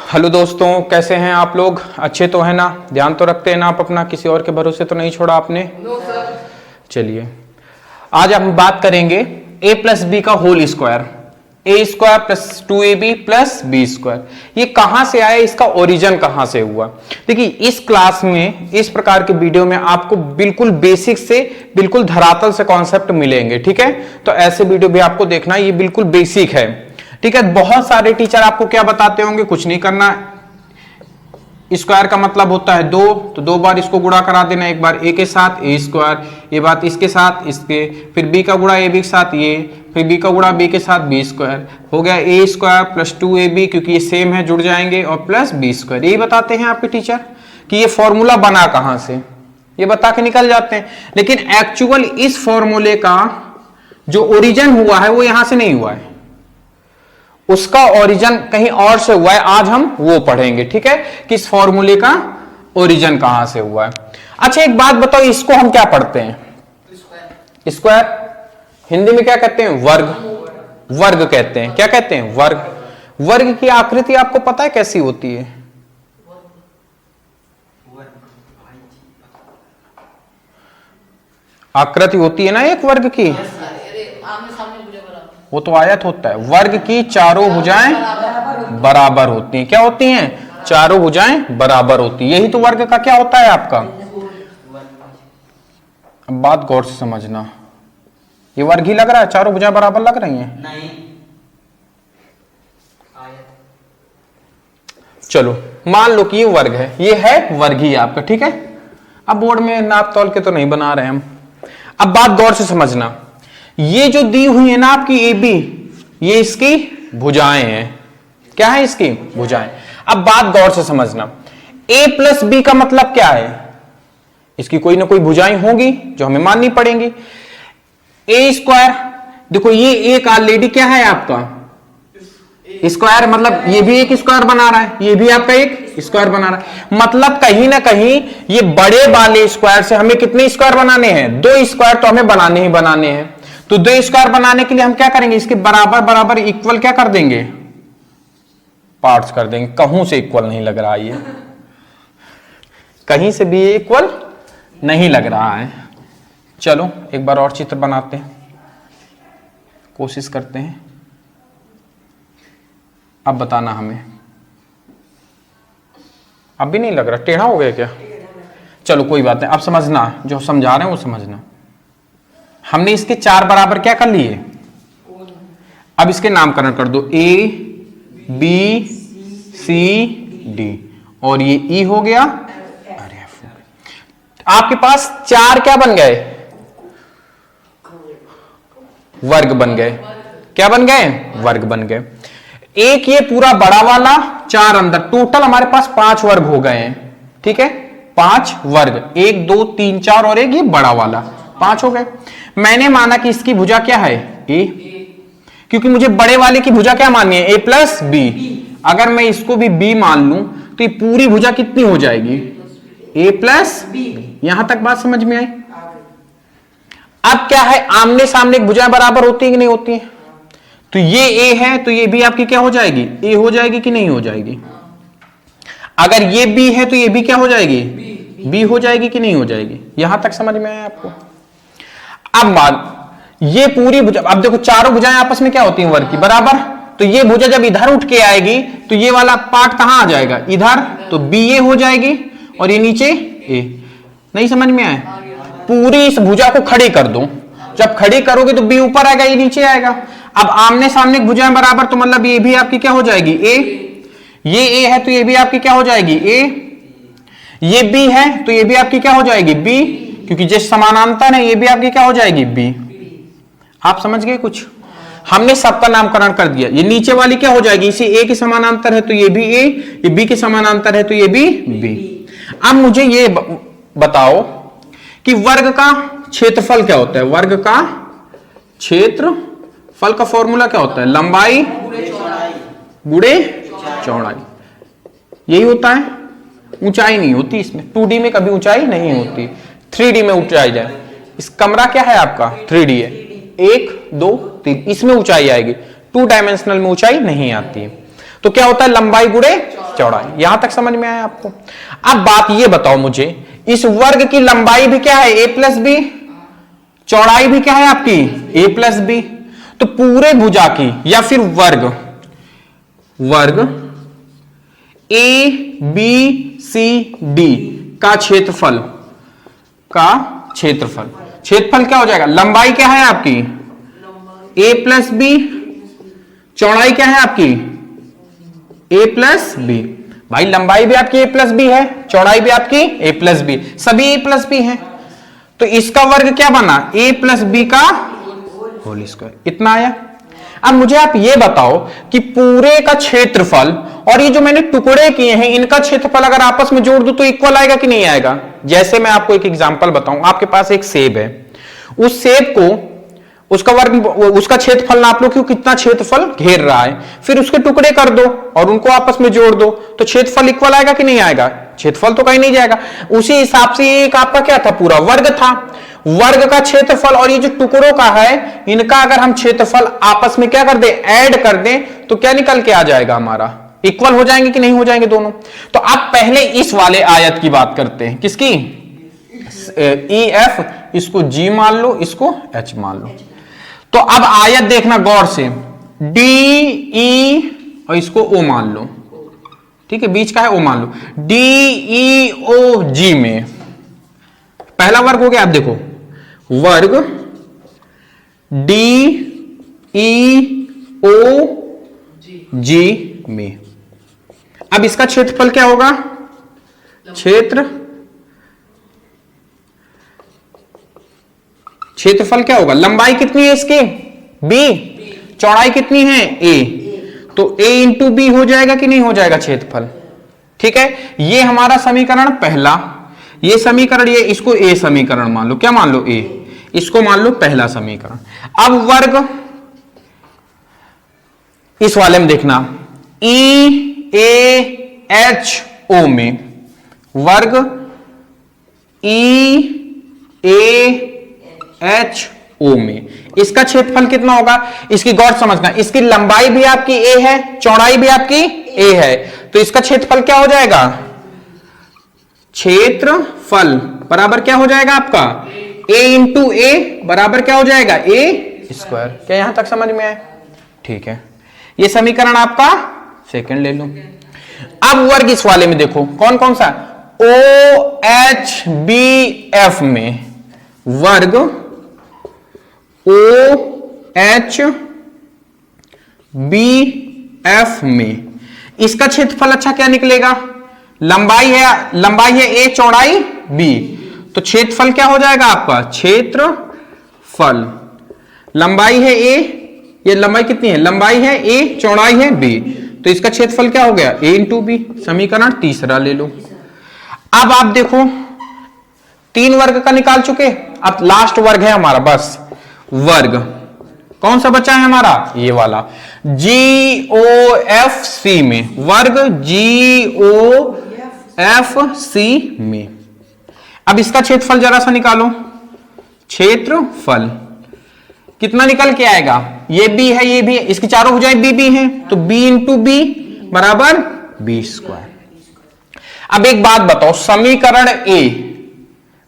Hello दोस्तों, कैसे हैं आप लोग? अच्छे तो है ना? ध्यान तो रखते हैं ना आप अपना? किसी और के भरोसे तो नहीं छोड़ा आपने? चलिए, आज हम बात करेंगे a प्लस बी का whole square, A square plus 2ab plus B square. ये कहां से आया, इसका ओरिजिन कहां से हुआ? देखिए, इस क्लास में, इस प्रकार के वीडियो में आपको बिल्कुल बेसिक से बिल्कुल धरातल से कॉन्सेप्ट मिलेंगे। ठीक है, तो ऐसे वीडियो भी आपको देखना, ये बिल्कुल बेसिक है। ठीक है, बहुत सारे टीचर आपको क्या बताते होंगे, कुछ नहीं करना, स्क्वायर का मतलब होता है दो, तो दो बार इसको गुणा करा देना, एक बार ए के साथ ए स्क्वायर, ये बात इसके साथ इसके, फिर बी का गुणा ए बी के साथ ये, फिर बी का गुणा बी के साथ बी स्क्वायर, हो गया ए स्क्वायर प्लस 2ab, क्योंकि ये सेम है जुड़ जाएंगे, और प्लस बी स्क्वायर। यही बताते हैं आपके टीचर कि ये फॉर्मूला बना कहां से, ये बता के निकल जाते हैं। लेकिन एक्चुअल इस फॉर्मूले का जो ओरिजिन हुआ है वो यहां से नहीं हुआ है, उसका ओरिजिन कहीं और से हुआ है। आज हम वो पढ़ेंगे। ठीक है, कि इस फॉर्मूले का ओरिजिन कहां से हुआ है। अच्छा, एक बात बताओ, इसको हम क्या पढ़ते हैं? स्क्वायर। हिंदी में क्या कहते हैं? वर्ग। वर्ग कहते हैं। क्या कहते हैं? वर्ग। वर्ग की आकृति आपको पता है कैसी होती है? आकृति होती है ना एक वर्ग की, वो तो आयत होता है। वर्ग की चारों भुजाएं बराबर होती हैं। क्या होती हैं? चारों भुजाएं बराबर होती हैं। यही तो वर्ग का क्या होता है आपका। अब बात गौर से समझना, ये वर्ग ही लग रहा है, चारों भुजाएं बराबर लग रही हैं? नहीं। चलो मान लो कि ये वर्ग है, ये है वर्ग ही आपका। ठीक है, अब बोर्ड में नाप तौल के तो नहीं बना रहे हम। अब बात गौर से समझना, ये जो दी हुई है ना आपकी ए बी, ये इसकी भुजाएं हैं। क्या है? इसकी भुजाएं। अब बात गौर से समझना, ए प्लस बी का मतलब क्या है? इसकी कोई ना कोई भुजाएं होंगी जो हमें माननी पड़ेंगी। ए स्क्वायर, देखो ये एक ऑलरेडी क्या है आपका स्क्वायर, मतलब ये भी एक स्क्वायर बना रहा है, ये भी आपका एक स्क्वायर बना रहा है। मतलब कहीं ना कहीं ये बड़े वाले स्क्वायर से हमें कितने स्क्वायर बनाने हैं? दो स्क्वायर तो हमें बनाने ही बनाने हैं। तो दो स्क्वायर बनाने के लिए हम क्या करेंगे? इसके बराबर बराबर इक्वल क्या कर देंगे? पार्ट्स कर देंगे। कहूं से इक्वल नहीं लग रहा है, ये कहीं से भी इक्वल नहीं लग रहा है। चलो एक बार और चित्र बनाते हैं, कोशिश करते हैं। अब बताना हमें, अब भी नहीं लग रहा, टेढ़ा हो गया क्या? चलो कोई बात नहीं, अब समझना, जो समझा रहे हैं वो समझना। हमने इसके चार बराबर क्या कर लिए, अब इसके नामकरण कर दो, ए बी सी डी, और ये ई हो गया, अरे आपके पास चार क्या बन गए? वर्ग बन गए। क्या बन गए? वर्ग बन गए। एक ये पूरा बड़ा वाला, चार अंदर, टोटल हमारे पास 5 वर्ग हो गए हैं। ठीक है, 5 वर्ग, 1 2 3 4 और एक ये बड़ा वाला, 5 हो गए। मैंने माना कि इसकी भुजा क्या है? ए, क्योंकि मुझे बड़े वाले की भुजा क्या माननी है? A plus B. अगर मैं इसको भी बी मान लूं तो ये पूरी भुजा कितनी हो जाएगी? ए प्लस बी। यहां तक बात समझ में आई? अब क्या है, आमने सामने भुजाएं बराबर होती है कि नहीं होती है? तो ये ए है तो ये भी आपकी क्या हो जाएगी? ए हो जाएगी कि नहीं हो जाएगी? अगर ये बी है तो ये भी क्या हो जाएगी? बी हो जाएगी कि नहीं हो जाएगी? यहां तक समझ में आया आपको? अब बात, ये पूरी भुजा, अब देखो चारों भुजाएं आपस में क्या होती हैं? वर्ग की बराबर। तो ये भुजा जब इधर उठ के आएगी तो ये वाला पार्ट कहां आ जाएगा? इधर, तो बी ए हो जाएगी, और ये नीचे ए। नहीं समझ में आया? पूरी इस भुजा को खड़ी कर दो, जब खड़ी करोगे तो बी ऊपर आएगा, ये नीचे आएगा। अब आमने सामने भुजाएं बराबर, तो मतलब ये भी आपकी क्या हो जाएगी? ए। ये ए है तो ये भी आपकी क्या हो जाएगी? ए। ये बी है तो ये भी आपकी क्या हो जाएगी? बी, क्योंकि जिस समानांतर है ये भी आपकी क्या हो जाएगी? बी। आप समझ गए कुछ? हमने सबका नामकरण कर दिया। ये नीचे वाली क्या हो जाएगी? इसी ए के समानांतर है तो ये भी ए, ये बी के समानांतर है तो ये भी बी। अब मुझे ये बताओ कि वर्ग का क्षेत्रफल क्या होता है? वर्ग का क्षेत्रफल का फॉर्मूला क्या होता है? लंबाई गुणे चौड़ाई। यही होता है, ऊंचाई नहीं होती इसमें। 2D में कभी ऊंचाई नहीं होती, 3D में ऊंचाई जाए। इस कमरा क्या है आपका? 3D है, 1 2 3, इसमें ऊंचाई आएगी। 2 डायमेंशनल में ऊंचाई नहीं आती है। तो क्या होता है, लंबाई गुणे चौड़ाई। यहां तक समझ में आया आपको? अब बात ये बताओ मुझे, इस वर्ग की लंबाई भी क्या है, a प्लस बी, चौड़ाई भी क्या है आपकी a प्लस बी। तो पूरे भुजा की या फिर वर्ग a b c d का क्षेत्रफल क्षेत्रफल क्या हो जाएगा, लंबाई क्या है आपकी a प्लस बी, चौड़ाई क्या है आपकी a प्लस बी। भाई लंबाई भी आपकी a प्लस बी है, चौड़ाई भी आपकी a प्लस बी, सभी a प्लस बी है। तो इसका वर्ग क्या बना, a प्लस बी का होल स्क्वायर, इतना आया। अब मुझे आप ये बताओ कि पूरे का क्षेत्रफल और ये जो मैंने टुकड़े किए हैं इनका क्षेत्रफल अगर आपस में जोड़ दूं तो इक्वल आएगा कि नहीं आएगा। जैसे मैं आपको एक एग्जांपल बताऊं, आपके पास एक सेब है, उस सेब को उसका वर्ग, उसका क्षेत्रफल नाप लो कि कितना क्षेत्रफल घेर रहा है, फिर उसके टुकड़े कर दो और उनको आपस में जोड़ दो तो क्षेत्रफल इक्वल आएगा कि नहीं आएगा, क्षेत्रफल तो कहीं नहीं जाएगा। उसी हिसाब से एक आपका क्या था, पूरा वर्ग था, वर्ग का क्षेत्रफल और ये जो टुकड़ों का है इनका अगर हम क्षेत्रफल आपस में क्या कर दें, ऐड कर दें तो क्या निकल के आ जाएगा, हमारा इक्वल हो जाएंगे कि नहीं हो जाएंगे दोनों। तो आप पहले इस वाले आयत की बात करते हैं, किसकी, ई एफ, इसको जी मान लो, इसको एच मान लो। तो अब आयत देखना गौर से, डी ई और इसको ओ मान लो, ठीक है, बीच का है ओ मान लो, डी ई ओ जी में पहला वर्ग हो गया। आप देखो वर्ग डी ई ओ जी में, अब इसका क्षेत्रफल क्या होगा, क्षेत्रफल क्या होगा, लंबाई कितनी है इसकी b, चौड़ाई कितनी है a, तो a इंटू बी हो जाएगा कि नहीं हो जाएगा क्षेत्रफल। ठीक है, ये हमारा समीकरण पहला, ये समीकरण, ये इसको a समीकरण मान लो, क्या मान लो a, इसको मान लो पहला समीकरण। अब वर्ग इस वाले में देखना, ई ए एच ओ में, वर्ग ई ए एच ओ में, इसका क्षेत्रफल कितना होगा, इसकी गौर समझना, इसकी लंबाई भी आपकी a है, चौड़ाई भी आपकी a है, तो इसका क्षेत्रफल क्या हो जाएगा, क्षेत्रफल बराबर क्या हो जाएगा आपका a इंटू ए बराबर क्या हो जाएगा a स्क्वायर। क्या यहां तक समझ में आए? ठीक है, ये समीकरण आपका सेकंड ले लो। अब वर्ग इस वाले में देखो कौन कौन सा, ओ एच बी एफ में, वर्ग ओ एच बी एफ में, इसका क्षेत्रफल अच्छा क्या निकलेगा, लंबाई है ए, चौड़ाई बी, तो क्षेत्रफल क्या हो जाएगा आपका, क्षेत्रफल, लंबाई है ए, ये लंबाई कितनी है, लंबाई है ए, चौड़ाई है बी, तो इसका क्षेत्रफल क्या हो गया a इंटू बी। समीकरण तीसरा ले लो। अब आप देखो 3 वर्ग का निकाल चुके, अब लास्ट वर्ग है हमारा, बस वर्ग कौन सा बचा है हमारा, ये वाला जी ओ एफ सी में, वर्ग जी ओ एफ सी में। अब इसका क्षेत्रफल जरा सा निकालो, क्षेत्रफल कितना निकल के आएगा, ये बी है, ये भी है, इसकी चारों भुजाएं बी बी हैं, तो बी इंटू बी बराबर बी स्क्वायर। अब एक बात बताओ, समीकरण ए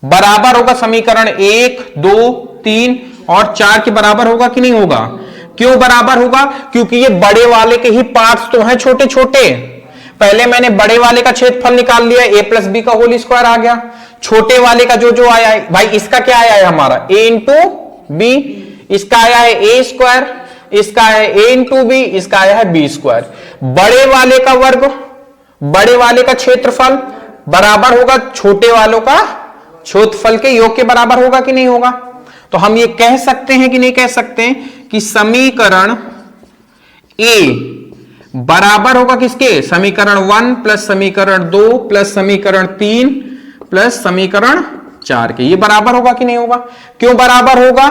बराबर होगा समीकरण 1, 2, 3 और 4 के बराबर होगा कि नहीं होगा? क्यों बराबर होगा? क्योंकि ये बड़े वाले के ही पार्ट्स तो हैं छोटे छोटे। पहले मैंने बड़े वाले का क्षेत्रफल निकाल लिया, a प्लस बी का होल स्क्वायर आ गया। छोटे वाले का जो जो आया है भाई, इसका क्या आया है हमारा a इंटू बी, इसका आया है a स्क्वायर, इसका है a इंटू बी, इसका आया है b स्क्वायर। बड़े वाले का वर्ग, बड़े वाले का क्षेत्रफल बराबर होगा छोटे वालों का क्षेत्रफल के योग के बराबर होगा कि नहीं होगा? तो हम ये कह सकते हैं कि नहीं कह सकते हैं कि समीकरण a बराबर होगा किसके, समीकरण 1 प्लस समीकरण 2 प्लस समीकरण 3 प्लस समीकरण 4 के। ये बराबर होगा कि नहीं होगा? क्यों बराबर होगा?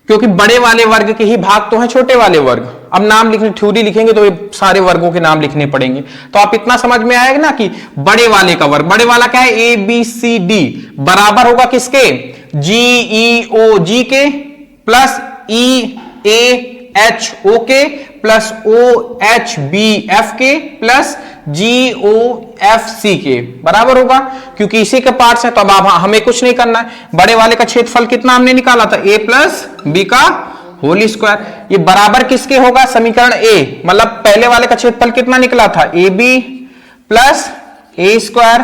क्योंकि बड़े वाले वर्ग के ही भाग तो हैं छोटे वाले वर्ग। अब नाम लिखने, थ्योरी लिखेंगे तो ये सारे वर्गों के नाम लिखने पड़ेंगे। तो आप इतना समझ में आएगा ना कि बड़े वाले का वर्ग, बड़े वाला क्या है, ए बी सी डी बराबर होगा किसके, जी ई ओ जी के प्लस ई ए एच ओ के plus O H B F के plus G O F C के बराबर होगा, क्योंकि इसी के पार्ट्स हैं। तो अब हमें कुछ नहीं करना है, बड़े वाले का क्षेत्रफल कितना हमने निकाला था, ए प्लस बी का होल स्क्वायर। ये बराबर किसके होगा, समीकरण ए, मतलब पहले वाले का क्षेत्रफल कितना निकला था, A B plus A square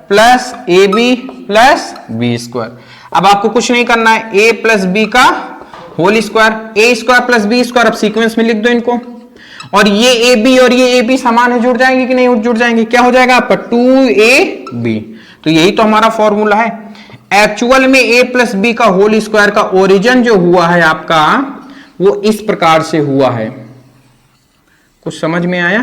plus A B plus B square. अब आपको कुछ नहीं करना है, ए प्लस बी का whole square, A square plus B square. अब सीक्वेंस में लिख दो इनको, और ये ए बी और ये ए बी समान है, जुड़ जाएंगे कि नहीं जुड़ जाएंगे, क्या हो जाएगा आपका 2ab। तो यही तो हमारा फॉर्मूला है। एक्चुअल में a प्लस बी का होल स्क्वायर का ओरिजिन जो हुआ है आपका, वो इस प्रकार से हुआ है। कुछ समझ में आया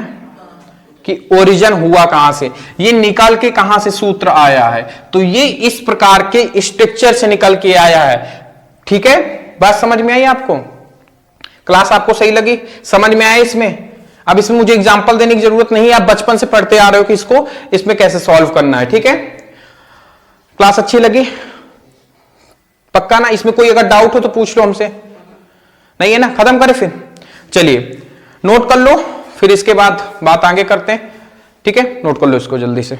कि ओरिजिन हुआ कहां से, ये निकल के कहां से सूत्र आया है, तो ये इस प्रकार के स्ट्रक्चर से निकल के आया है। ठीक है, बात समझ में आई आपको, क्लास आपको सही लगी, समझ में आया इसमें। अब इसमें मुझे एग्जांपल देने की जरूरत नहीं है, आप बचपन से पढ़ते आ रहे हो कि इसको इसमें कैसे सॉल्व करना है। ठीक है, क्लास अच्छी लगी पक्का ना, इसमें कोई अगर डाउट हो तो पूछ लो हमसे, नहीं है ना, खत्म करें फिर। चलिए नोट कर लो, फिर इसके बाद बात आगे करते हैं। ठीक है, नोट कर लो इसको जल्दी से।